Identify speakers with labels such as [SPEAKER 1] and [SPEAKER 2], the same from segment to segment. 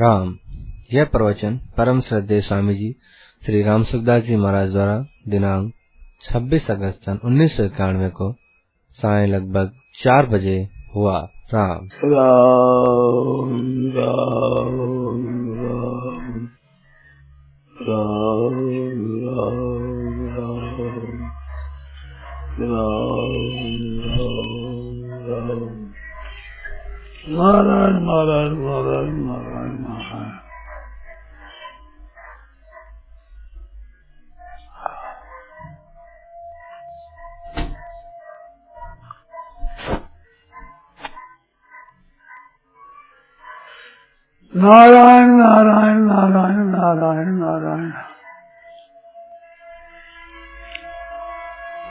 [SPEAKER 1] राम। यह प्रवचन परम श्रद्धेय स्वामी जी श्री राम सुखदास जी महाराज द्वारा दिनांक 26 अगस्त सन 1991 को साय लगभग 4 बजे हुआ। राम
[SPEAKER 2] राम राम राम राम राम राम राम नारायण नारायण नारायण नारायण नारायण। नारायण नारायण नारायण नारायण नारायण।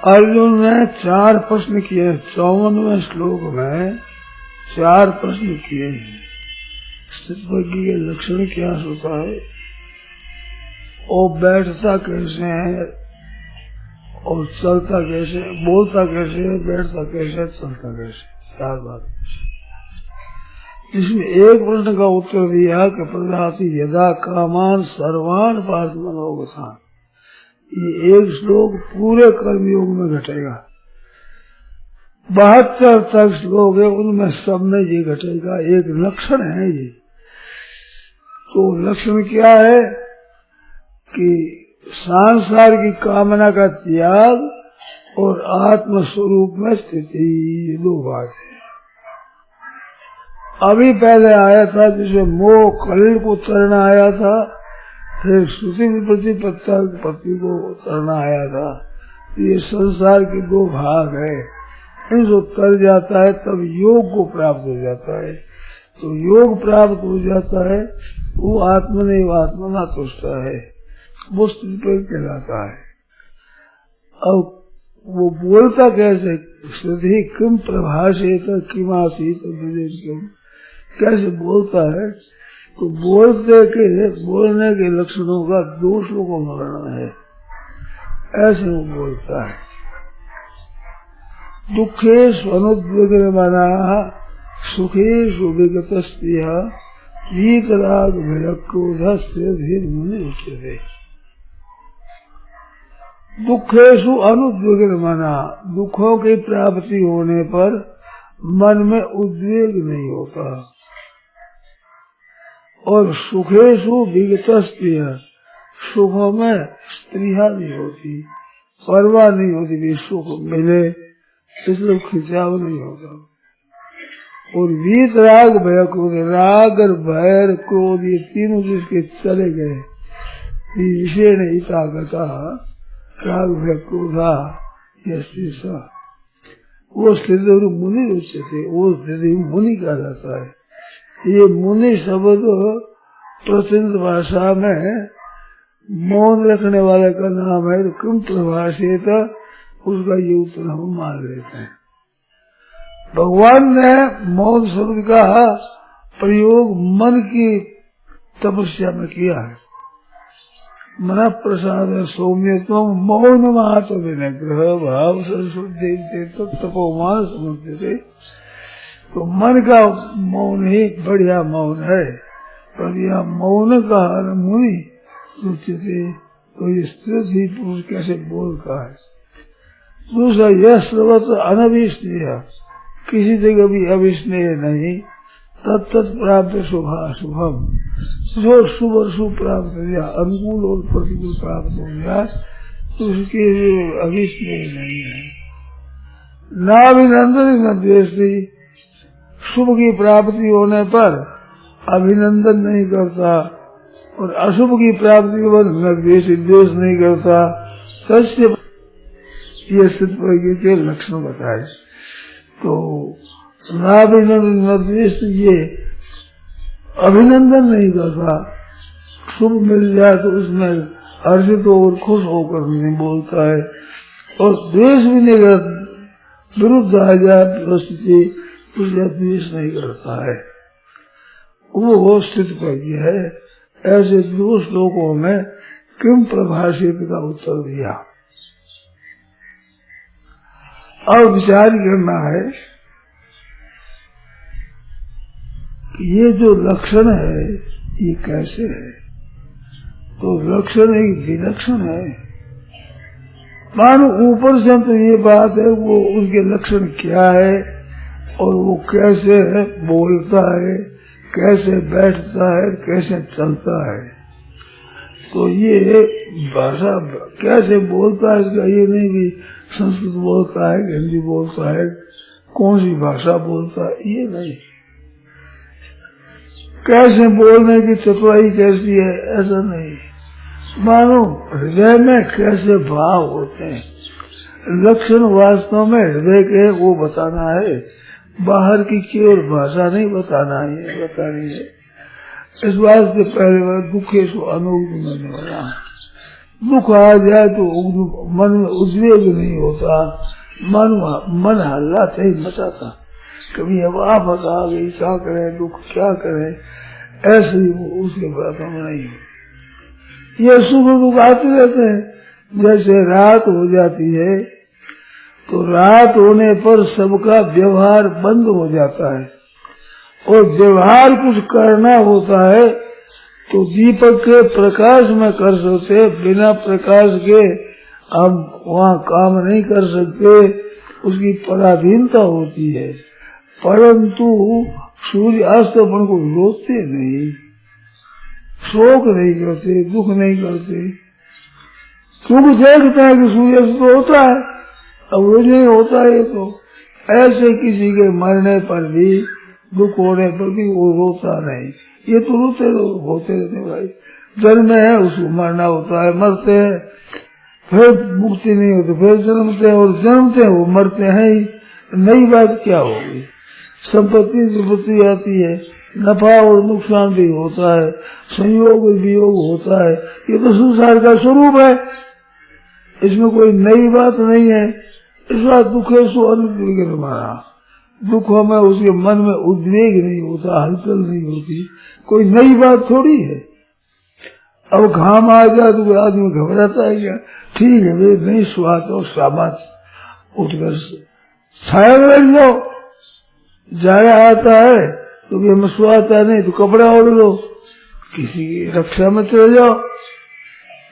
[SPEAKER 2] अर्जुन ने 4 प्रश्न किए। 54वें श्लोक में 4 प्रश्न किए हैं। स्थितप्रज्ञ के लक्षण क्या होता है, और बैठता कैसे है, और चलता कैसे, बोलता कैसे, बैठता कैसे, चलता कैसे, 4 बात। इसमें एक प्रश्न का उत्तर दिया कि प्रजाति यदा कामान सर्वान पार्थ मनोगता। ये एक श्लोक पूरे कर्मयोग में घटेगा। 72 तक श्लोक है, उनमें सब में ये घटेगा। एक लक्षण है ये। तो लक्षण क्या है कि संसार की कामना का त्याग और आत्म स्वरूप में स्थिति, ये 2 बात है। अभी पहले आया था जिसे मोह कलिल को तरना आया था, फिर श्रुति विपत्ति पत्ति को तरना आया था। ये संसार के 2 भाग है। इनको तर जाता है तब योग को प्राप्त हो जाता है। तो योग प्राप्त हो जाता है, वो आत्मनैव आत्मना तुष्टा है, वो स्थिति पर कहलाता है। अब वो बोलता कैसे, श्रुति किम प्रभाषेत किम आसीत विदेश किम, कैसे बोलता है। तो बोलने के लक्षणों का 2 श्लोकों में वर्णन है। ऐसे वो बोलता है। दुखेषु अनुद्विग्नमना सुखेषु विगतस्त्रिय वीतराग भयक्रोधस्य धीर्मुनिरुच्यते। दुखेषु अनुद्विग्नमना, दुखों की प्राप्ति होने पर मन में उद्वेग नहीं होता। और सुखेषु विगतस्त्रिय, सुखों में स्त्रिया नहीं होती, परवाह नहीं होती भी सुख मिले, इसलिए खिंचाव नहीं होता। और वीत राग भय क्रोध, राग और भय क्रोध, ये तीनों जिसके चले गए, विषय हिता गता राग भय क्रोधा, वो स्थिति मुनि उच्चते, वो स्थिति मुनि कहा जाता है। ये मुनि शब्द प्रचलित भाषा में मौन रखने वाले का नाम है। तो किम प्रभाषित, उसका ये उत्तर हम मान लेते हैं। भगवान ने मौन शब्द का प्रयोग मन की तपस्या में किया है। मन प्रसाद सौम्यत्वम मौन मात विनग्रह भाव सरस्वती तपोमान समझते। तो मन का मौन ही बढ़िया मौन है। पर यह मौन का मुनि सोचते, तो ये स्त्री पुरुष कैसे बोलता है। दूसरा, यह सर्वत्र अनभिष्णेय, किसी जगह भी अभिष्णेय नहीं। तत्त प्राप्त शुभम, जो शुभ और शुभ प्राप्त हो जाए, अनुकूल और प्रतिकूल प्राप्त हो जाए, तो उसके अभिष्णेय नहीं है। नाभिनंदन न द्वेष्टि, शुभ की प्राप्ति होने पर अभिनंदन नहीं करता, और अशुभ की प्राप्ति के बाद द्वेष नहीं करता। सत्य ये स्थितप्रज्ञ के लक्षण बताए। तो नाभिनंदन न द्वेष, ये अभिनंदन नहीं करता। शुभ मिल जाए तो उसमें हर्षित और खुश होकर नहीं बोलता है, और द्वेष भी नहीं करता। विरुद्ध आ जाए परिस्थिति, उसका द्वेष नहीं करता है। वो स्थितप्रज्ञ है। ऐसे 2 श्लोकों में किम प्रभाषित का उत्तर दिया। अब विचार करना है ये जो लक्षण है ये कैसे है, तो लक्षण एक विलक्षण है। मानो ऊपर से तो ये बात है, वो उसके लक्षण क्या है और वो कैसे बोलता है, कैसे बैठता है, कैसे चलता है। तो ये भाषा कैसे बोलता है इसका ये नहीं भी संस्कृत बोलता है, हिंदी बोलता है, कौन सी भाषा बोलता है ये नहीं। कैसे बोलने की चतुराई कैसी है ऐसा नहीं। मानो हृदय में कैसे भाव होते हैं, लक्षण वास्तव में हृदय के वो बताना है, बाहर की केवल भाषा नहीं बताना है, बतानी है। इस बात से पहले दुखे सो अनुग्रह वाला, दुख आ जाए तो मन में उद्वेग नहीं होता, मन हल्ला नहीं मचाता। कभी अब आफत आ गई क्या करे, दुख क्या करे, ऐसे ही वो उसके बात में नहीं हो। ये सुख दुख आते रहते हैं। जैसे रात हो जाती है तो रात होने पर सबका व्यवहार बंद हो जाता है, और व्यवहार कुछ करना होता है तो दीपक के प्रकाश में कर सकते, बिना प्रकाश के हम वहाँ काम नहीं कर सकते, उसकी पराधीनता होती है। परंतु सूर्य अस्तमन को रोकते नहीं, शोक नहीं करते, दुख नहीं करते, क्योंकि देखते हैं कि सूर्य अस्त होता है, अब रोज नहीं होता है। तो ऐसे किसी के मरने पर भी, दुख होने पर भी वो रोता नहीं। ये तो रोते होते रहते भाई, जन्म है उसको मरना होता है, मरते हैं, फिर मुक्ति नहीं होती, फिर जन्मते हैं और जन्मते हैं वो मरते हैं ही। नई बात क्या होगी, संपत्ति विपत्ति आती है, नफा और नुकसान भी होता है, संयोग और वियोग होता है, ये तो संसार का स्वरूप है, इसमें कोई नई बात नहीं है। इस बात दुखे सो अनुग्रह हमारा, दुखों में उसके मन में उद्वेग नहीं होता, हलचल नहीं होती, कोई नई बात थोड़ी है। अब घाम आ जाए तो आदमी घबराता है क्या, ठीक है वे नहीं सुहाता और सामान उठकर छाया में बैठ जाओ, जाड़ा आता है तो भी हमें सुहाता नहीं तो कपड़ा ओढ़ लो, किसी की रक्षा में चले जाओ,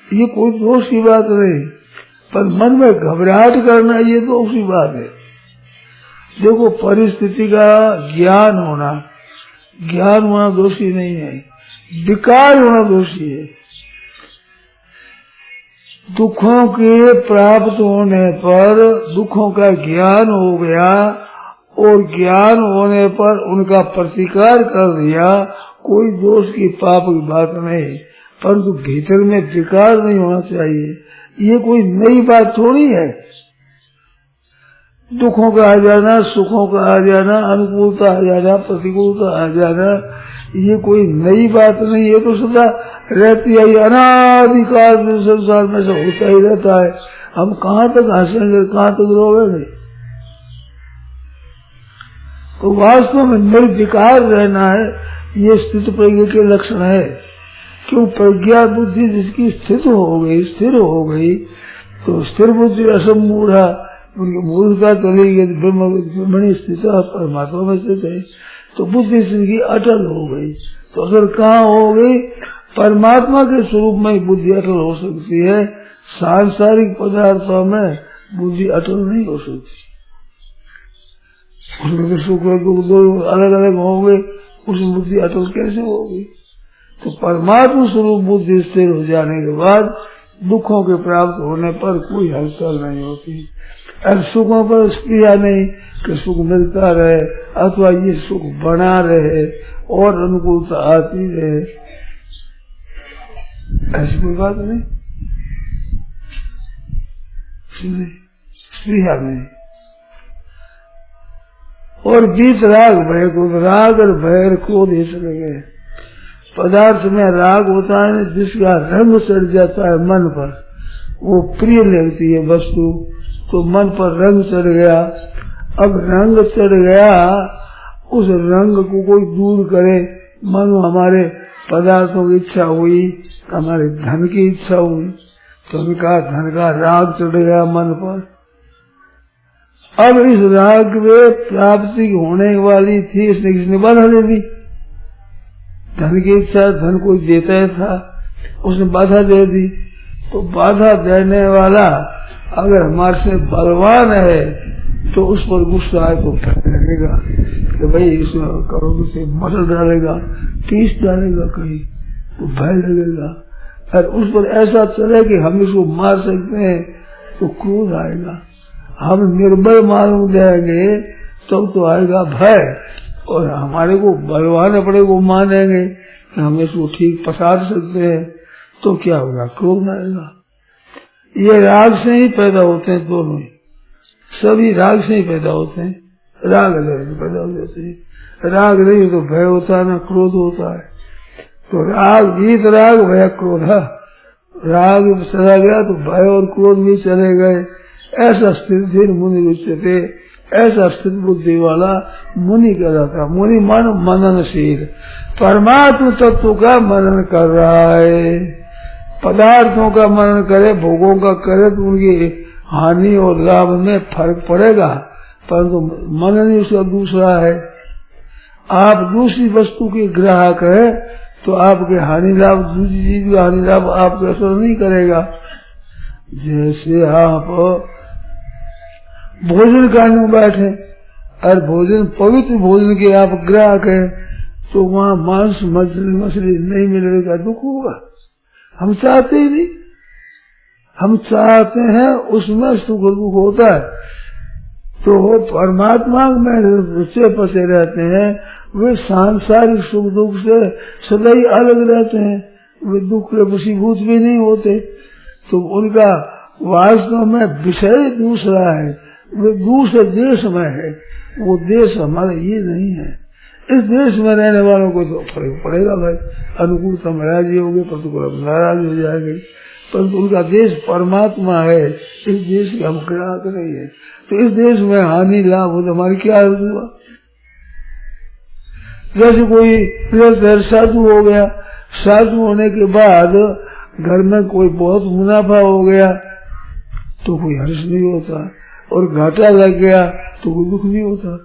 [SPEAKER 2] ये कोई दोष की बात नहीं। पर मन में घबराहट करना ये तो उसी बात है। देखो परिस्थिति का ज्ञान होना दोषी नहीं है, विकार होना दोषी है। दुखों के प्राप्त होने पर दुखों का ज्ञान हो गया और ज्ञान होने पर उनका प्रतिकार कर दिया, कोई दोष की पाप की बात नहीं, परंतु भीतर में विकार नहीं होना चाहिए, ये कोई नई बात थोड़ी है। दुखों का आ जाना, सुखों का आ जाना, अनुकूलता आ जाना, प्रतिकूलता आ जाना, ये कोई नई बात नहीं है, तो सदा रहती है, अनादिकाल संसार में से होता ही रहता है। हम कहाँ तक हंसेंगे, कहाँ तक रोवेंगे। तो वास्तव में निर्विकार रहना है, ये स्थित प्रज्ञा के लक्षण है। क्यों, प्रज्ञा बुद्धि जिसकी स्थिर हो गई तो स्थिर बुद्धि असमूढ़ा, उनकी मूर्खता चली गई, ब्रह्मणी स्थित परमात्मा में स्थित है, तो बुद्धि जिनकी अटल हो गई। तो अगर कहाँ हो गई, परमात्मा के स्वरूप में बुद्धि अटल हो सकती है, सांसारिक पदार्थों में बुद्धि अटल नहीं हो सकती। उसमें तो सुख दुख दो अलग अलग होंगे, उसमें बुद्धि अटल कैसे होगी। तो परमात्मा स्वरूप बुद्धि स्थिर हो जाने के बाद दुखों के प्राप्त होने पर कोई हलचल नहीं होती। अब सुखों पर स्प्रिया नहीं कि सुख मिलता रहे अथवा ये सुख बना रहे और अनुकूलता आती रहे, ऐसी कोई बात नहीं, स्प्रिया नहीं। और बीच राग भय को, राग और भय क्रोध ही चले गए। पदार्थ में राग होता है जिसका रंग चढ़ जाता है मन पर, वो प्रिय लगती है वस्तु, तो मन पर रंग चढ़ गया। अब रंग चढ़ गया, उस रंग को कोई दूर करे, मानो हमारे पदार्थों की इच्छा हुई, हमारे धन की इच्छा हुई, तो उनका धन का राग चढ़ गया मन पर। अब इस राग में प्राप्ति होने वाली थी, इसने किसने बाधा दे दी, धन की इच्छा, धन कोई देता ही था, उसने बाधा दे दी। तो बाधा देने वाला अगर हमारे से बलवान है तो उस पर गुस्सा आए तो लगेगा कि भाई इसमें करोड़ से मसल डालेगा, पीस डालेगा कहीं, तो भय लगेगा। और उस पर ऐसा चले कि हम इसको मार सकते हैं तो क्रोध आएगा। हम निर्बल मालूम जाएंगे तब तो आएगा भय, और हमारे को बलवान अपने को मानेंगे कि हम इसको ठीक पसार सकते हैं तो क्या होगा, क्रोध आएगा। ये राग से ही पैदा होते हैं, दोनों ही, सभी राग से ही पैदा होते हैं। राग अलग से पैदा हो जाते हैं, राग नहीं तो भय होता है, ना क्रोध होता है। तो राग, वीत राग भय क्रोध, राग चला गया तो भय और क्रोध भी चले गए। ऐसा स्थिर मुनि उच्चते, ऐसा स्थित बुद्धि वाला मुनि कहलाता। मुनि मन मननशील, परमात्म तत्व का मनन कर रहा है। पदार्थों का मनन करे, भोगों का करे तो उनकी हानि और लाभ में फर्क पड़ेगा, परंतु मनन ही उसका दूसरा है। आप दूसरी वस्तु के ग्राहक है तो आपके हानि लाभ, दूसरी चीज का हानि लाभ आपको असर नहीं करेगा। जैसे आप भोजन करने में बैठे और भोजन, पवित्र भोजन के आप ग्राहक है, तो वहाँ मांस मछली नहीं मिलेगा, दुख होगा। हम चाहते ही नहीं, हम चाहते हैं उसमें सुख दुख होता है। तो वो परमात्मा में रुचे पसे रहते हैं, वे सांसारिक सुख दुख से सदैव अलग रहते हैं, वे दुख के वशीभूत भी नहीं होते। तो उनका वास्तव में विषय दूसरा है, वे दूसरे देश में है, वो देश हमारा ये नहीं है। इस देश में रहने वालों को तो फर्क पड़ेगा भाई, अनुकूलता में राजी होंगे, प्रतिकूल नाराज हो जाएंगे, परंतु उनका देश परमात्मा है, इस देश की हम ग्राहक नहीं है। तो इस देश में हानि लाभ हो तो हमारी क्या हुआ। जैसे कोई साधु हो गया, साधु होने के बाद घर में कोई बहुत मुनाफा हो गया तो कोई हर्ष नहीं होता, और घाटा लग गया तो कोई दुख नहीं होता।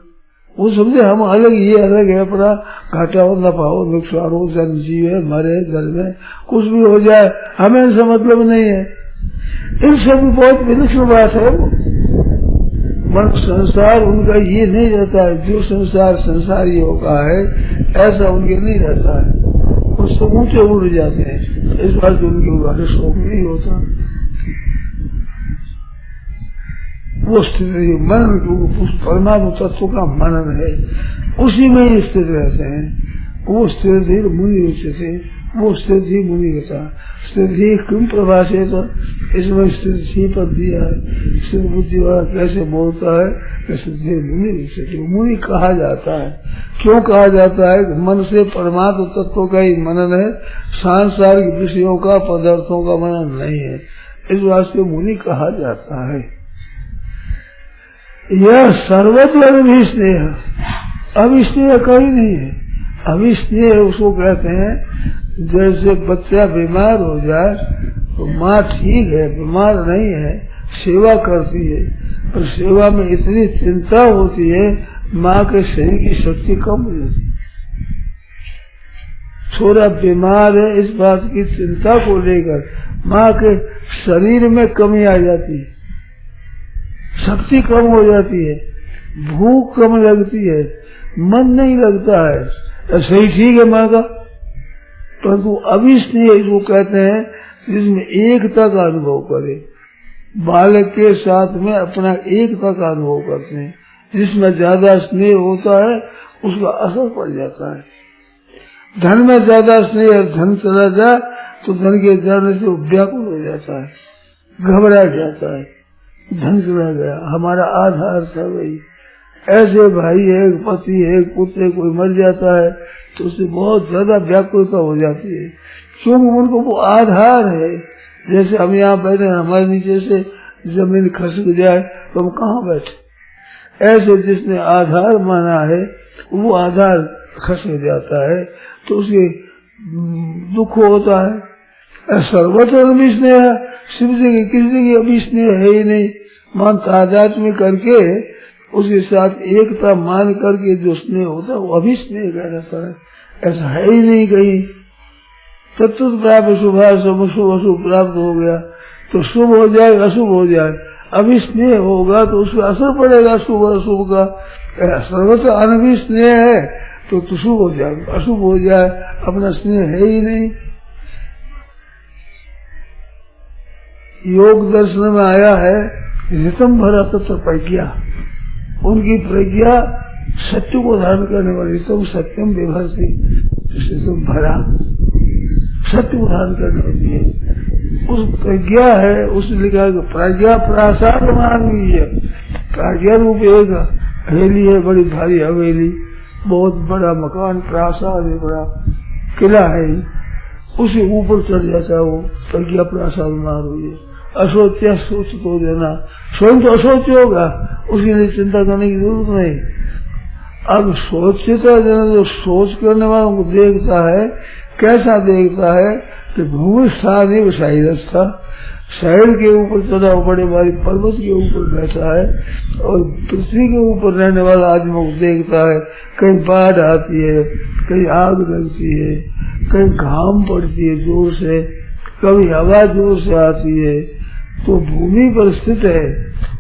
[SPEAKER 2] वो समझे हम अलग, ये अलग है, अपना घाटा हो, नफा हो, नुकसान हो, जन्म जीव है, मरे, घर में कुछ भी हो जाए, हमें इनसे मतलब नहीं है। इन सब बहुत विलक्षण बात है। वो मन संसार उनका ये नहीं रहता है, जो संसार संसारियों का है ऐसा उनके नहीं रहता है, वो सब ऊंचे उड़ जाते हैं। इस बार तो उनके बारे शोक नहीं होता। वो स्थिति मन परमात्मा तत्व का मनन है, उसी में ही स्थित रहते हैं। वो स्थिति मुनि उच्चते, वो स्थिति मुनि कहता। स्थिति किम प्रभाषे, तो इसमें स्थिति पर दिया है। स्थित बुद्धि वाला कैसे बोलता है कि स्थिति मुनि उच्चते, मुनि कहा जाता है। क्यों कहा जाता है? मन से परमात्मा तत्व का ही मनन है, सांसारिक विषयों का, पदार्थों का मनन नहीं है, इस वास्ते मुनि कहा जाता है। यह सर्वत्र अभिस्नेह, अभिस्नेह कहीं नहीं है। अभिस्नेह उसको कहते हैं जैसे बच्चा बीमार हो जाए तो माँ ठीक है, बीमार नहीं है, सेवा करती है, पर सेवा में इतनी चिंता होती है माँ के शरीर की शक्ति कम हो जाती है। थोड़ा बीमार है, इस बात की चिंता को लेकर माँ के शरीर में कमी आ जाती है, शक्ति कम हो जाती है, भूख कम लगती है, मन नहीं लगता है। सही ठीक है माँ का, परंतु अभिस्नेह इसको कहते हैं जिसमें एकता का अनुभव करे, बालक के साथ में अपना एकता का अनुभव करते हैं। जिसमें ज्यादा स्नेह होता है उसका असर पड़ जाता है। धन में ज्यादा स्नेह, धन चला जाए तो धन के जाने से व्याकुल हो जाता है, घबरा जाता है, धन चला गया, हमारा आधार था वही। ऐसे भाई है, पति है, पुत्र, कोई मर जाता है तो उससे बहुत ज्यादा व्याकुलता हो जाती है, क्योंकि उनको वो आधार है। जैसे हम यहाँ बैठे, हमारे नीचे से जमीन खसक जाए तो हम कहाँ बैठे, ऐसे जिसने आधार माना है वो आधार खसक जाता है तो उसके दुख होता है। सर्वत्र अभिस्नेह, शिव जी की किसी की अभिस्नेह है ही नहीं। मान तादाद में करके उसके साथ एकता मान करके जो स्नेह होता है वो अभिस्नेह कहलाता है। ऐसा है ही नहीं कहीं। तत्व प्राप्त शुभाशुभ, शुभ अशुभ प्राप्त हो गया तो शुभ हो जाए अशुभ हो जाए, अभी स्नेह होगा तो उसका असर पड़ेगा शुभ अशुभ का। सर्वत्र अनभी स्नेह है तो शुभ हो जाए अशुभ हो जाए, अपना स्नेह है ही नहीं। योग दर्शन में आया है ऋतम भरा तत्व प्रज्ञा, उनकी प्रज्ञा सत्य को धारण करने वाली, ऋतम सत्यम विभर्ति, ऋतम भरा सत्य को धारण करने वाली है, उस प्रज्ञा है। उसने लिखा है प्रज्ञा प्रासाद मांगी है। प्रज्ञा रूप एक हवेली है, बड़ी भारी हवेली, बहुत बड़ा मकान, प्रासाद है, बड़ा किला है, उसे ऊपर चढ़ जाता है वो प्रज्ञा प्रासाद मार हुई है। असोच सोच तो देना, स्वयं तो असोच होगा, उसके लिए चिंता करने की जरूरत नहीं। अब सोचता देना, जो सोच करने वालों को देखता है, कैसा देखता है कि भूमि स्थानीय सही रास्ता, शहर के ऊपर चढ़ा बड़े भारी पर्वत के ऊपर बैठा है और पृथ्वी के ऊपर रहने वाला आदमी को देखता है, कहीं बाढ़ आती है, कहीं आग लगती है, कहीं घाम पड़ती है जोर से, कभी हवा जोर से आती है, तो भूमि पर स्थित है,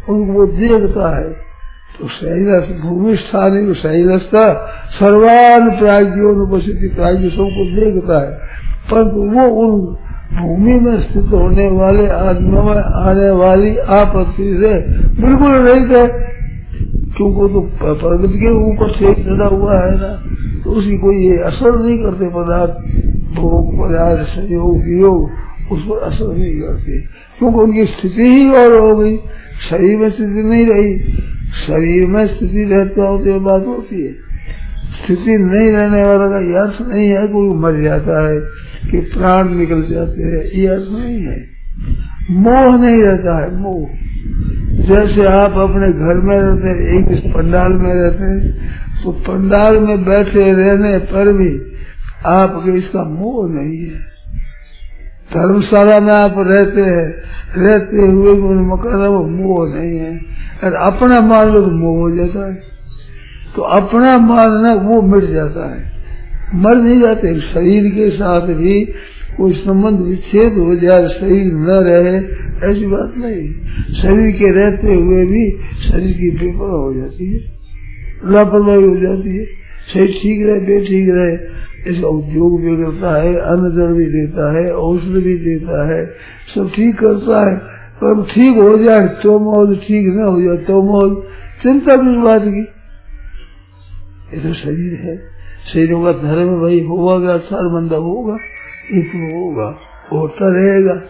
[SPEAKER 2] उनको वो देखता है। तो सही रास्ता, भूमि स्थानीय सही रास्ता, सर्वान प्राज्ञों उपस्थिति प्राज्ञ सबको देखता है, परंतु वो उन भूमि में स्थित होने वाले आदमियों में आने वाली आपत्ति से बिल्कुल रहित है, क्योंकि तो पर्वत के ऊपर से चढ़ा हुआ है ना, तो उसकी कोई ये असर नहीं करते पदार्थ, भोग पदार्थ संयोग वियोग उस पर असर नहीं करते, क्योंकि उनकी स्थिति ही और हो गई। शरीर में स्थिति नहीं रही, शरीर में स्थिति रहता होती है बात होती है, स्थिति नहीं रहने वाला का ये अर्थ नहीं है कोई मर जाता है कि प्राण निकल जाते हैं, ये अर्थ नहीं है। मोह नहीं रहता है, मोह। जैसे आप अपने घर में रहते हैं, एक इस पंडाल में रहते हैं, तो पंडाल में बैठे रहने पर भी आपके इसका मोह नहीं है। धर्मशाला में आप रहते हैं, रहते हुए भी मकान में मोह नहीं है, और अपना मान लो तो मोह हो जाता है, तो अपना मानना वो मिट जाता है, मर नहीं जाते। शरीर के साथ भी कोई संबंध विच्छेद हो जाए, शरीर न रहे, ऐसी बात नहीं। शरीर के रहते हुए भी शरीर की बेपरवाह हो जाती है, लापरवाही हो जाती है, शरीर ठीक रहे बेठीक रहे, इसका उद्योग भी करता है, अन्न जल भी देता है, औषध भी देता है, सब ठीक करता है, पर ठीक हो जाए तो मौज, ठीक न हो जाए तो मौज, चिंता भी इस बात की। ये तो शरीर है, शरीरों का धर्म भाई होगा, शर्मंदा होगा, इतना होगा, होता रहेगा,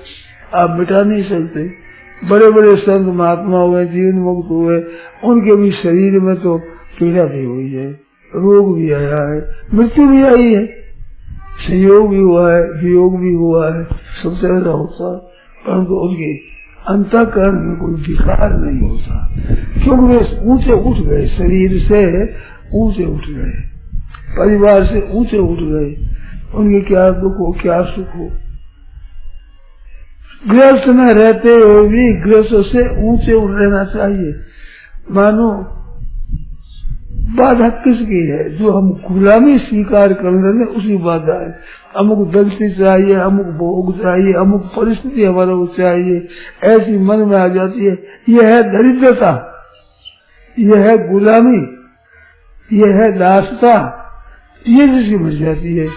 [SPEAKER 2] आप मिटा नहीं सकते। बड़े बड़े संत महात्मा हुए, जीवन मुक्त हुए, उनके भी शरीर में तो पीड़ा भी हुई है, रोग भी आया है, मृत्यु भी आई है, संयोग भी हुआ है, वियोग भी हुआ है, सब तरह का होता, परंतु उनके अंतःकरण में कोई विकार नहीं होता, क्योंकि वे ऊंचे उठ गए, शरीर से ऊंचे उठ गए, परिवार से ऊंचे उठ गए, उनके क्या दुख हो क्या सुख हो। गृहस्थ में रहते हुए भी गृहस्थ से ऊंचे उठ रहना चाहिए। मानो बाधा किसकी है? जो हम गुलामी स्वीकार कर लेते उसी बाधा है। अमुक व्यक्ति चाहिए, अमुक भोग चाहिए, अमुक परिस्थिति हमारा को चाहिए, ऐसी मन में आ जाती है। यह है दरिद्रता, यह है गुलामी, यह है दासता, ये जिसकी मिल जाती है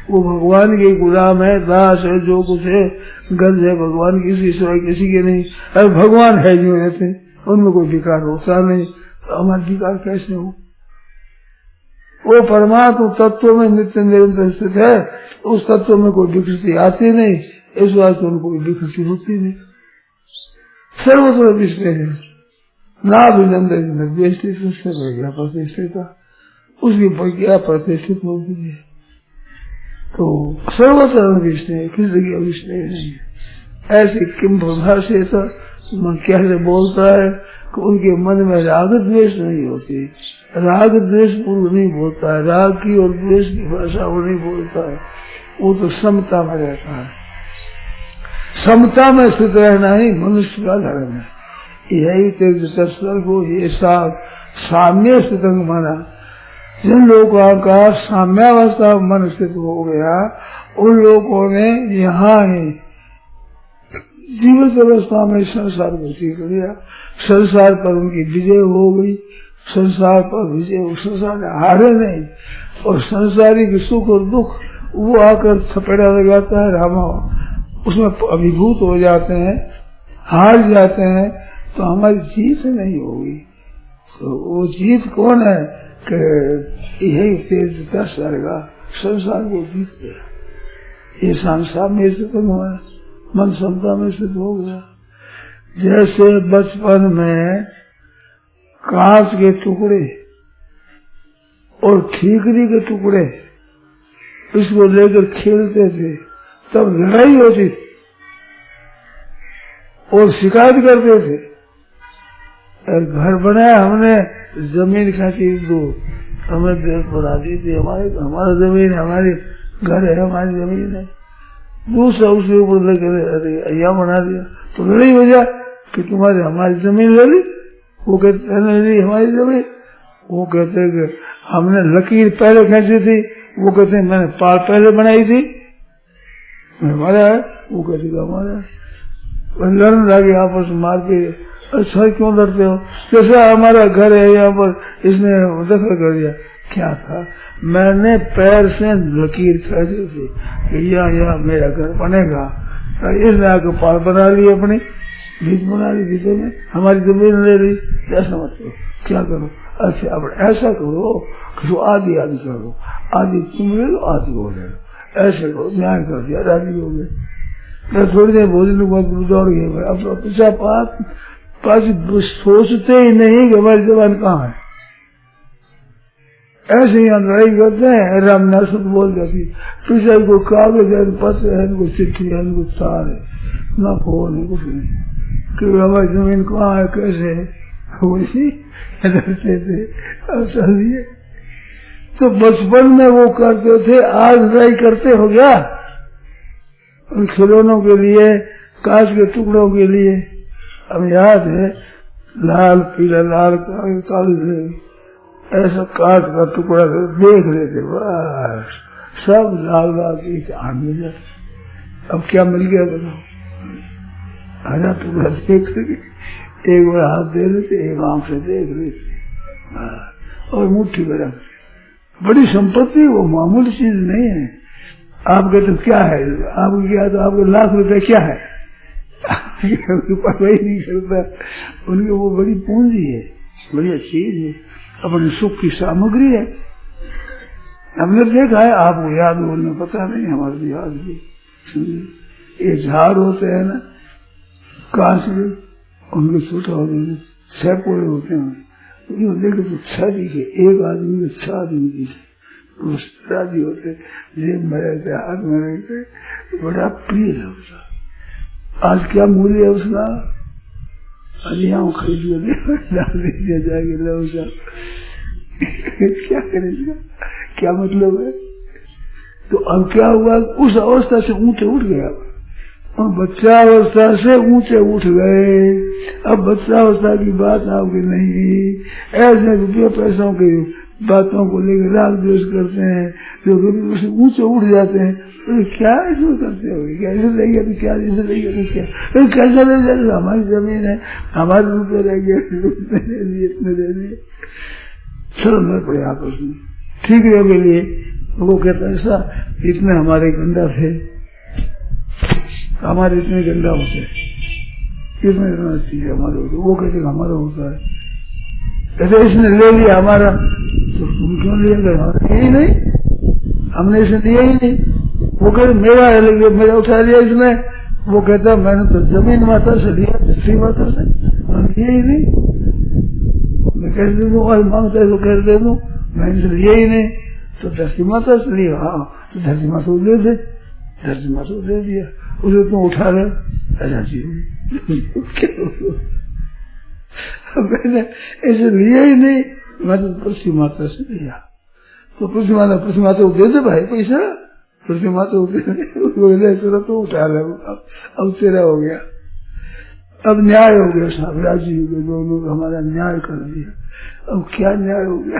[SPEAKER 2] वो भगवान के गुलाम है, दास है, जो कुछ है गर्ज है भगवान की, किसी सिवाय किसी के नहीं। अरे भगवान है जो रहते, उनमें कोई विकार होता नहीं, तो हमारा विकार कैसे हो? वो परमात्मा तत्व में नित्य निरंतर स्थित है, उस तत्व में कोई विकृति आती नहीं, इस वास्ते उनको कोई विकृति होती नहीं। सर्वत्र विष्णु है, ना अभिनंदन निर्देशित प्रतिष्ठिता, उसकी प्रज्ञा प्रतिष्ठित होती है। तो सर्वत्र विष्णु है, किस जगह विष्णु नहीं है। ऐसे किम प्रभाषित कैसे बोलता है कि उनके मन में राग द्वेष नहीं होती, राग द्वेष पूर्व नहीं बोलता है, राग की और द्वेष की भाषा वो नहीं बोलता है, वो तो समता में रहता है। समता में स्थित रहना ही मनुष्य का धर्म है। यही तीर्थ को ये साम्य स्थित माना, जिन लोगों का साम्यावस्था मन स्थित हो गया, उन लोगों ने यहाँ ही जीवित अवस्था में संसार को सीख लिया, संसार पर उनकी विजय हो गई, संसार पर विजय, संसार हारे नहीं, और संसारिक सुख और दुख वो आकर थपेड़ा लगाता है रामा, उसमें अभिभूत हो जाते हैं, हार जाते हैं, तो हमारी जीत नहीं होगी। तो वो जीत कौन है कि यही तेजता सर्गा संसार को जीत गया, ये संसार में स्थित हुआ, मन समता में स्थित हो गया। जैसे बचपन में कांच के टुकड़े और ठीकरी के टुकड़े इसको लेकर खेलते थे, तब लड़ाई होती थी और शिकायत करते थे, घर बनाया हमने, जमीन खाती दो, हमें देश बना दी थी, हमारा जमीन हमारी घर है, हमारी जमीन है, दूसरा उसके ऊपर लेकर यहाँ बना दिया, तो लड़ाई हो जाए कि तुम्हारी हमारी जमीन ले ली, वो कहते नहीं हमारी जमीन, वो कहते कि हमने लकीर पहले खींची थी, वो कहते मैंने पाल पहले बनाई थी, हमारा है, वो कहते हमारा है, लड़ने लगे आपस में मार के। अच्छा क्यों लड़ते हो, जैसा हमारा घर है यहाँ पर, इसने दखल कर दिया, क्या था, मैंने पैर से लकीर खींची थी कि यहाँ मेरा घर बनेगा, इसने आके पाल बना ली, अपनी बीज बना ली, बीजों में हमारी जमीन ले ली, ऐसा मत करो, क्या करो, अच्छा अब ऐसा करो कि आधी आधी करो, आधी तुम ले लो आधी वो ले लो, ऐसे करो, न्याय कर दिया, राजी हो गए। मैं थोड़ी देर भोजन दौड़ गए, अब पीछा पास सोचते ही नहीं कि हमारी जबान कहाँ है, ऐसे ही लड़ाई करते हैं। राम नासत बोल जाती, पीछे को कागज है, पत्र है, इनको चिट्ठी है, इनको तार है, ना फोन है, कुछ नहीं, कि हमारी जमीन कहाँ है, कैसे है, वैसी डरते थे। अब चलिए, तो बचपन में वो करते थे, आज लड़ाई करते हो गया उन खिलौनों के लिए, कांच के टुकड़ों के लिए। अब याद है, लाल पीला लाल काले ऐसा कांच का टुकड़ा देख रहे थे, बस सब लाल लाल मिल जाए। अब क्या मिल गया बताओ, हरा टुकड़ा देख रहे, एक बार हाथ दे रहे थे, एक आंख से देख रहे थे, और मुट्ठी में रखते। बड़ी संपत्ति, वो मामूली चीज नहीं है। आपके तो क्या है, आपको क्या, तो आपके लाख रुपए क्या है, परवाही नहीं करता, उनकी वो बड़ी पूंजी है, बढ़िया चीज है, अपने सुख की सामग्री है। हमने देखा है, आपको याद बोलने पता नहीं, हमारे तो याद भी। ये झाड़ होते हैं ना कांच के, उनके छोटा होते सैकड़े होते हैं, देखे तो छह दिखे, एक आदमी के 6 आदमी दिखे, राजी होते, जेब में रहते, हाथ में रहते, बड़ा प्रिय है उसका। आज क्या मूल्य है उसका, अरे यहाँ खरीद दिया जाएगा उसका, क्या करेगा, क्या मतलब है। तो अब क्या हुआ, उस अवस्था से ऊंचे उठ गया, और बच्चा अवस्था से ऊंचे उठ गए। अब बच्चा अवस्था की बात आपकी नहीं, ऐसे रुपये पैसों की बातों को लेकर राग द्वेष करते हैं, जो ऊंचे उठ जाते हैं, तो क्या इसमें करते हो, क्या इसे ले गया तो क्या, इसे ले गया तो क्या, कैसा ले जाएगा, हमारी जमीन है, हमारे रुपये रह गए, इतने दे दिए, चलो मैं पड़े आपस में ठीक है के लिए। वो कहता है ऐसा, इतने हमारे गंडा थे, हमारे इतने गंडा होते, इतने चीज हमारे होते, वो कहते हमारा होता है, कहते इसने ले लिया हमारा, तो तुम क्यों लिया गया, हमारा यही नहीं, हमने इसे लिया ही नहीं। वो कहते मेरा है, लेकिन मेरा उठा लिया इसने। वो कहता मैंने तो जमीन माता से लिया, धरती माता से, हम लिया ही नहीं, मैं कैसे दे दूँ, आज मांगता है तो कैसे दे दूँ, मैंने इसे लिया ही नहीं, तो धरती माता से लिया, हाँ तो धरती माता को दे दे, धरती माता को दे दिया, उसे तुम उठा रहे, ऐसा चीज मैंने ऐसे लिया ही नहीं, मैं तो पृथ्वी माता से लिया, तो पृथ्वी माता को दे दे भाई पैसा, पृथ्वी माता को दे दे, तो उठा रहे, अब तेरा हो गया। अब न्याय हो गया साहब, राजी हो गए दोनों, हमारा न्याय कर दिया। अब क्या न्याय हो गया,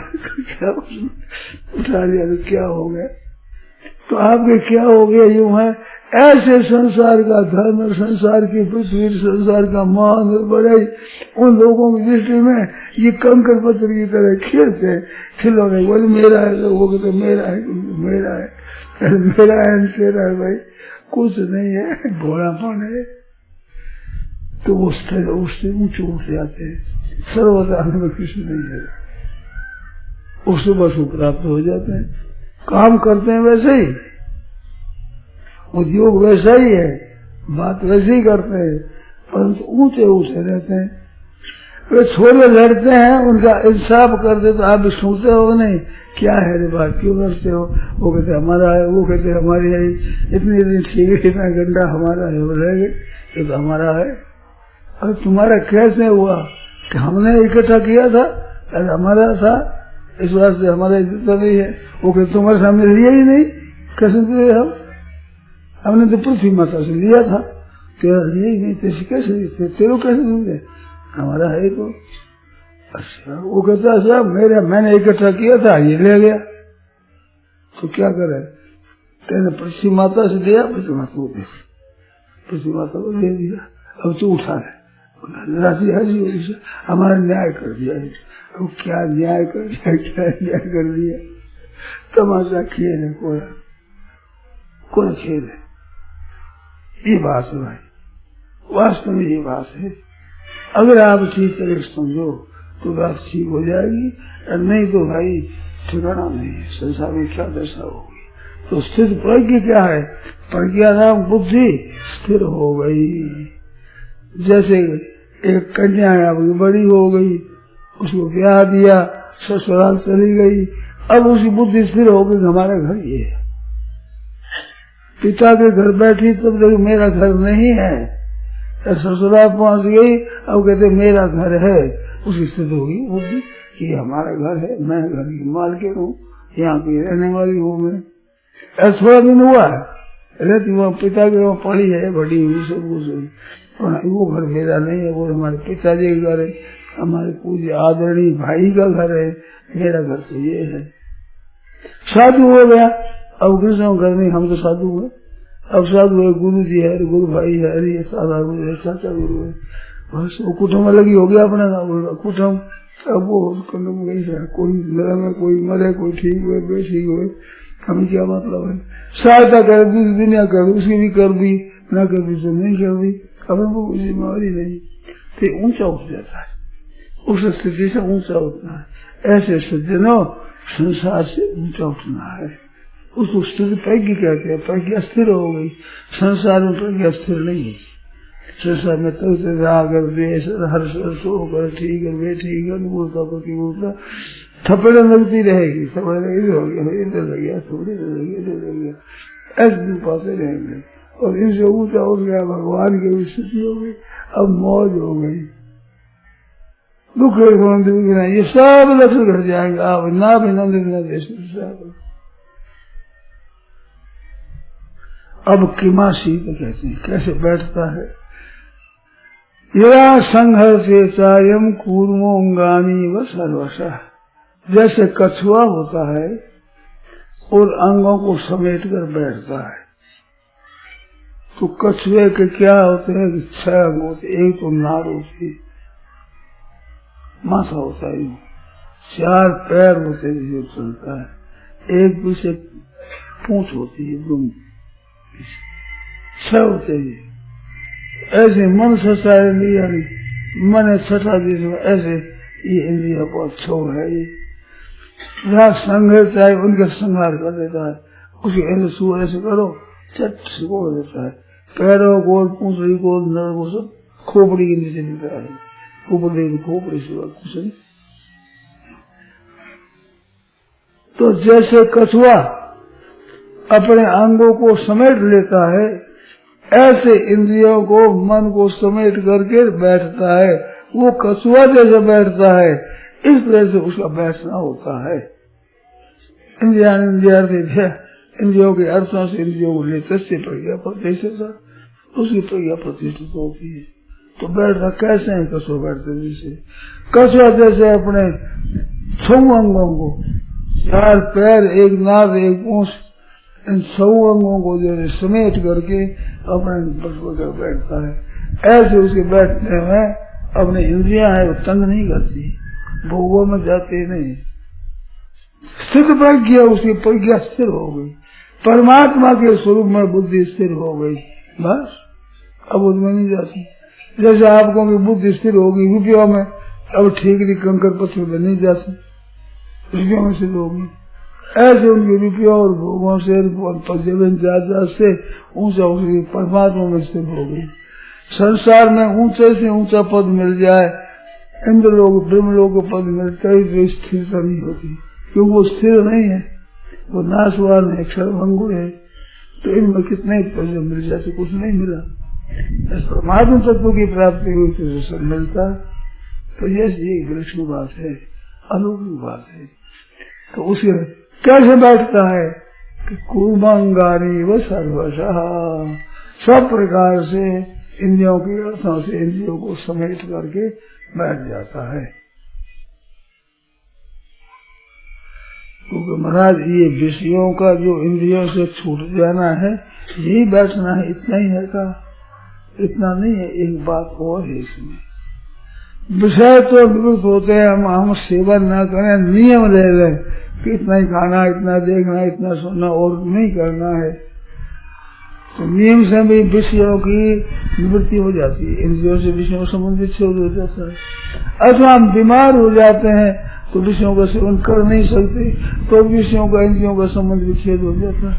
[SPEAKER 2] क्या उठा लिया तो क्या हो गया? तो आपके क्या हो गया? यूं है, ऐसे संसार का धर्म और संसार की पृथ्वी, संसार का मान और बड़ाई उन लोगों की दृष्टि में ये कंकर पत्थर की तरह खेलते हैं, खिलौने। बोले मेरा है, तो वो कहते मेरा है, मेरा है, मेरा है, तेरा है। भाई कुछ नहीं है, घोड़ापन है। तो उससे ऊंचे उठ जाते हैं। सर्वथा में कुछ नहीं है, उससे बस प्राप्त हो जाते हैं। काम करते हैं वैसे ही, उद्योग वैसा ही है, बात वैसे ही करते हैं, परंतु ऊंचे ऊंचे रहते हैं। वे छोरे लड़ते हैं, उनका इंसाफ करते तो आप भी सुनते हो नहीं, क्या है रे बात, क्यों करते हो? वो कहते हमारा है, वो कहते हमारी है, इतनी ठीक है, इतना गंदा हमारा है, वो रह गए, ये तो हमारा है। अरे तुम्हारा कैसे हुआ कि हमने इकट्ठा किया था, अरे हमारा था, इस बात से हमारा इज्जत नहीं है। वो कहते तुम्हारे सामने लिया ही नहीं, कैसे दिए हमने तो पृथ्वी माता से लिया था, तेरा लिया ही नहीं, तेरे कैसे, तेरे कैसे दूंगे, हमारा है तो। अच्छा, वो कहता साहब मैंने इकट्ठा किया था, ये ले गया, तो क्या करे? तेने पृथ्वी माता से दिया, पृथ्वी माता को दे, पृथ्वी माता को दे दिया, अब तू उठा है, राजी हाजी हमारा न्याय कर दिया। अब क्या न्याय कर दिया, क्या न्याय कर दिया? तमाशा खेल है, कोई खेल है। ये बात है भाई, वास्तव में ये बात है। अगर आप ठीक तरह समझो तो बात ठीक हो जाएगी, और नहीं तो भाई ठिकाना नहीं है, संसार में क्या दशा होगी। तो स्थिर प्रज्ञा क्या है? प्रज्ञा नाम बुद्धि स्थिर हो गई। जैसे एक कन्या है, आपकी बड़ी हो गई, उसको ब्याह दिया, ससुराल चली गई, अब उसकी बुद्धि स्थिर हो गई, हमारा घर ये है। पिता के घर बैठी तब तक मेरा घर नहीं है, ससुराल पहुंच गई, अब कहते मेरा घर है, उसकी स्थिति होगी बुद्धि कि हमारा घर है, मैं घर की मालकिन हूँ, यहाँ की रहने वाली हूँ मैं। ऐसा थोड़ा दिन हुआ रहती वहाँ पिता के वहाँ पड़ी है, बड़ी हुई सब कुछ, वो घर मेरा नहीं है, वो हमारे पिताजी का घर है, हमारे पूज्य आदरणीय भाई का घर है, मेरा घर तो ये है। साधु हो गया, अब कृष्ण घर नहीं, हम तो साधु हुए, अब साधु है, गुरु जी है, गुरु भाई है, अरे साधा गुरु है, चाचा गुरु है, बस वो कुटुम्ब अलग ही हो गया अपना नाम कुटुम्ब। अब वो कुटुम्ब कैसा, कोई मरे में कोई मरे, कोई ठीक हुए, बेठीक हुए, हमें क्या मतलब है? सहायता कर दी दुनिया कर दी, उसकी भी कर दी, न कर दी तो नहीं कर दी, अब हमको कोई जिम्मेवारी नहीं। तो ऊंचा उठ जाता है, उस स्थिति से ऊंचा उठना है। ऐसे सज्जनों संसार से ऊंचा उठना है, उसको स्थिति प्रज्ञा कहते हैं। प्रज्ञा स्थिर हो गई, संसार में प्रज्ञा स्थिर नहीं है। संसार में तो राग और द्वेष हर्ष होकर ठीक है बेठीक अनुकूलता प्रतिकूलता थप्पड़ लगती रहेगी, थप्पड़ इधर हो गया, इधर लग गया, थोड़ी इधर लग गया, इधर लग गया, ऐसे दिन पाते रहेंगे। और इनसे ऊंचा उठ गया, भगवान की भी स्थिति हो गई, अब मौज हो गई, दुख ये सब लक्ष्य घट जाएंगे। आप ना भी न देखना देश अब किमा शीत कहते हैं, कैसे बैठता है? यदा संघर्षे चायम कूर्मोंगानी व सर्वशा, जैसे कछुआ होता है और अंगों को समेट कर बैठता है। तो कछुए के क्या होते हैं कि 6 अंग होते, एक तो नाड़ होती है, माथा होता है, 4 पैर होते हैं जो चलता है, एक पीछे पूंछ होती है, दुम 6 होते हैं। ऐसे मन सचा लिया, मन सचा जिसमें ऐसे ये इंद्रिया बहुत छो है, ये जहाँ संघर्ष चाहे उनका संहार कर देता है। उसके ऐसे सुअर ऐसे करो, चट से बोल देता है, पैरों को पूंछड़ी को नर को सब खोपड़ी के नीचे निकला है, खोपड़ी से कुछ नहीं। तो जैसे कछुआ अपने अंगों को समेट लेता है, ऐसे इंद्रियों को मन को समेट करके बैठता है। वो कछुआ जैसे बैठता है, इस तरह से उसका बैठना होता है। इंद्रियों के अर्थों से इंद्रियों को लेते से प्रज्ञा प्रतिष्ठित, उसकी प्रज्ञा प्रतिष्ठित होती है। तो बैठता कैसे है कछुआ बैठते जैसे, कछुआ जैसे अपने 6 अंगों को, 4 पैर, 1 नाक, 1 पूंछ, इन 6 अंगों को जो समेट करके अपने पर बैठता है। ऐसे उसके बैठने में अपने इंद्रियां है वो तंग नहीं करती, भोगों में जाते नहीं। स्थित प्रज्ञा, उसकी प्रज्ञा स्थिर हो गई, परमात्मा के स्वरूप में बुद्धि स्थिर हो गई, बस अब उसमें नहीं जाती। जैसे आपको की बुद्धि स्थिर होगी रुपयों में, अब ठीकरी कंकर पत्थर में नहीं जाती, रुपयों में स्थिर होगी। ऐसे उनके रुपयों और भोगों से से ऊंचा उसकी परमात्मा में स्थिर हो गई। संसार में ऊंचे से ऊंचा पद मिल जाए, इंद्र लोग ब्रह्म लोग को पद मिलता है, तो स्थिरता नहीं होती, क्योंकि वो स्थिर नहीं है, वो नाशवान है, क्षरभंगुर है। तो इनमें कितने पद मिल जाते, कुछ नहीं मिला। परमात्मा तत्व की प्राप्ति हुई तो सब मिलता। तो ये विलक्षण बात है, अलौकिक बात है। तो उसे कैसे बैठता है कि कुर्मांगानी व सर्वशः, सब प्रकार से इंद्रियों की अर्थों से इंद्रियों को समेट करके बैठ जाता है। क्योंकि महाराज ये विषयों का जो इंद्रियों से छूट जाना है, यही बैठना है, इतना ही है का, इतना नहीं है। एक बात और है इसमें, विषय तो निवृत्त होते हैं, हम सेवन न करें, नियम ले लें कि इतना ही खाना, इतना देखना, इतना सुनना और नहीं करना है, तो नियम से भी विषयों की निवृत्ति हो जाती है, इंद्रियों से विषयों संबंध विच्छेद हो जाता है। अथवा हम बीमार हो जाते हैं तो विषयों का सेवन कर नहीं सकते, तो विषयों का इंद्रियों का संबंध विच्छेद हो जाता है।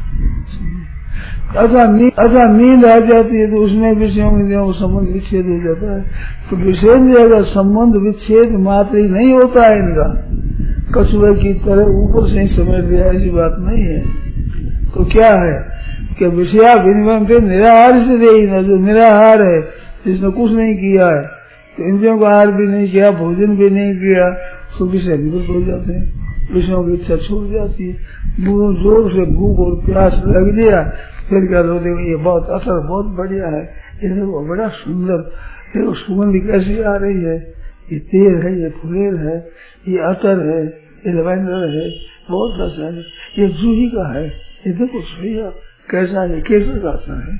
[SPEAKER 2] अथवा नींद आ जाती है तो उसमें विषयों इंद्रियों का संबंध विच्छेद हो जाता है। तो विषय इंद्रियों का संबंध विच्छेद मात्र ही नहीं होता है इनका, कछुए की तरह ऊपर से ही समेट दिया, ऐसी बात नहीं है। तो क्या है कि विषया विनिमय से निराहार से दे, जो निराहार है, जिसने कुछ नहीं किया है, तो इंद्रियों का आहार भी नहीं किया, भोजन भी नहीं किया, तो विषय निवृत्त हो जाते हैं, विषयों की इच्छा छूट जाती है। जोर से भूख और प्यास लग गया, फिर क्या लोग देखो ये बहुत असर बहुत बढ़िया है, ये देखो बड़ा सुंदर, देखो सुगंध कैसी आ रही है, ये तेल है, ये फुलेल है, ये अतर है, ये लवेंडर है, बहुत अच्छा है, ये जूही का है, ये देखो भैया कैसा है, केसर का असर है।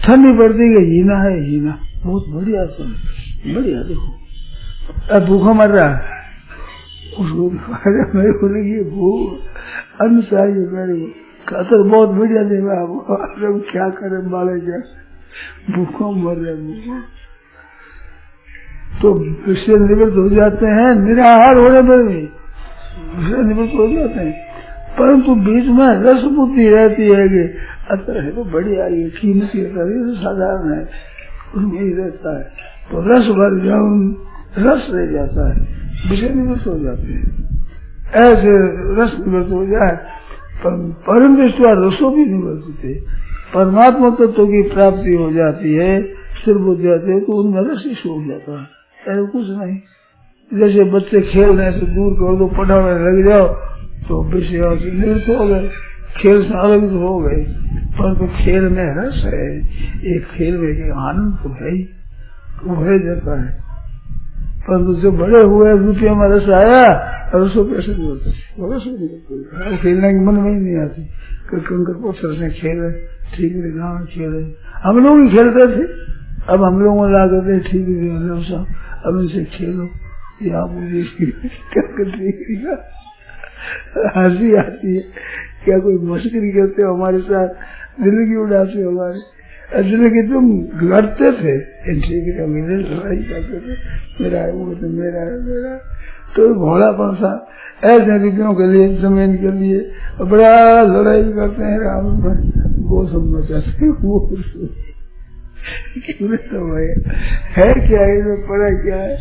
[SPEAKER 2] ठंडी पड़ती है, हीना है, हीना बहुत बढ़िया असर है, बढ़िया। देखो अब भूखा मर रहा है, उसको मेरे को लगी भूख अन्न चाहिए, मेरे को असर बहुत बढ़िया देगा। अब क्या करे, बाले क्या भूखों मर रहे, भूखों तो विषय निवृत्त हो जाते हैं, निराहार होने पर भी विषय निवृत्त हो जाते हैं। परंतु बीच में रस बुद्धि रहती है कि असर है तो बढ़िया, ये कीमती असर है, साधारण है, उसमें ही रहता है। तो रस भर जाओ, रस रह जाता है, विषय निवृत्त हो जाते हैं। ऐसे रस निवृत्त हो जाए, परम दृष्टि रसों भी निवृत्त थे, परमात्मा तत्व की प्राप्ति हो जाती है, सिर बुझ जाते हैं, तो उनमें रस ही सूख जाता है, ऐसा कुछ नहीं। जैसे बच्चे खेलने से दूर कर दो, पढ़ाने लग जाओ तो विषयों से निवृत्त हो गए, खेल से अलग हो गए। परंतु खेल में रस है, एक खेल में एक आनंद तो है ही, वो है जाता है। परंतु जब बड़े हुए, रुपये में रस आया, रसों कैसे निवृत्त, खेलने की मन में ही नहीं आती, कंकर पत्थर से खेले, ठीक है खेले, हम लोग ही खेलते थे, अब हम लोग में ला करते ठीक है, अब इनसे खेलो, या मुझे ठीक हंसी आती है, क्या कोई मस्करी करते हो हमारे साथ, जिंदगी उड़ाते हो हमारे, जिंदगी तुम लड़ते थे, ठीक है मेरे लड़ाई करते थे, मेरा है वो तो मेरा है मेरा, तो भोलापन सा ऐसे रुपयों के लिए, जमीन के लिए बड़ा लड़ाई करते हैं, राम गो समझाते हैं, वो तो है क्या है, पढ़ा क्या है,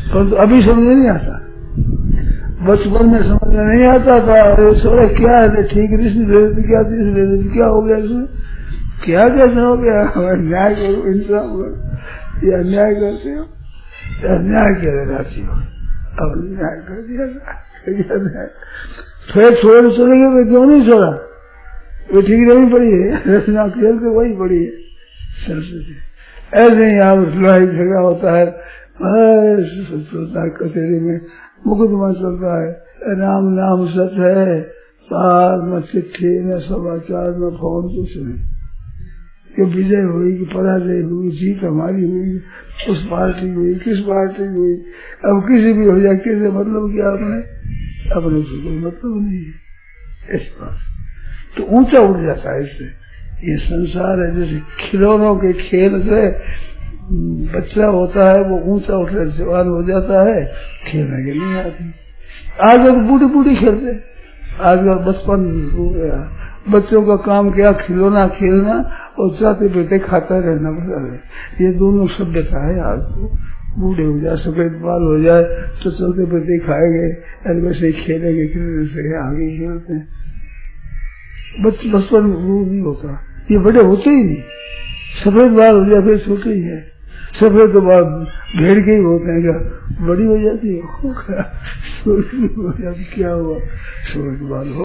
[SPEAKER 2] परंतु अभी समझ नहीं आता, बचपन में समझ में नहीं आता था, सोचा क्या है, ठीक रिश्ते क्या क्या हो गया इसमें, क्या कैसे हो गया, न्याय करो, इंसाफ करो, या अन्याय करते हो, अन्याय किया राशि हो, अब न्याय कर दिया, फिर छोड़ चले गए, क्यों नहीं छोड़ा, वो ठीक नहीं पड़ी है, रचना खेल के वही पड़ी है, संस्कृति ऐसे ही यहाँ लड़ाई झगड़ा होता है, कचहरी में मुकदमा चलता है, राम नाम सच है, तार न चिट्ठी न समाचार न फोन, कुछ नहीं। कि विजय हुई कि पराजय हुई, जीत हमारी हुई, उस पार्टी हुई, किस पार्टी हुई, अब किसी भी हो जाए, किसी मतलब क्या अपने से कोई मतलब नहीं है। इस बात तो ऊंचा उठ जाता है इससे। ये संसार है जैसे खिलौनों के खेल से बच्चा होता है, वो ऊंचा उठकर जवान हो जाता है, खेलने के नहीं आती। आजकल बूढ़ी बूढ़ी खेलते, आजकल बचपन हो गया, बच्चों का काम क्या खिलौना खेलना और जाते पीते खाता रहना पड़ता है। ये दोनों सभ्यता है। आज तो बूढ़े हो जाए, सफेद बाल हो जाए तो चलते पीते खाएंगे, वैसे ही खेलेंगे, खेलने से आगे खेलते हैं। बचपन वो नहीं होता, ये बड़े होते ही नहीं। सफेद बाल हो जाए फिर छोटे ही है, सफेद तो बाल भेड़ के ही होते हैं, क्या बड़ी हो जाती है, क्या हुआ, सफेद बाल हो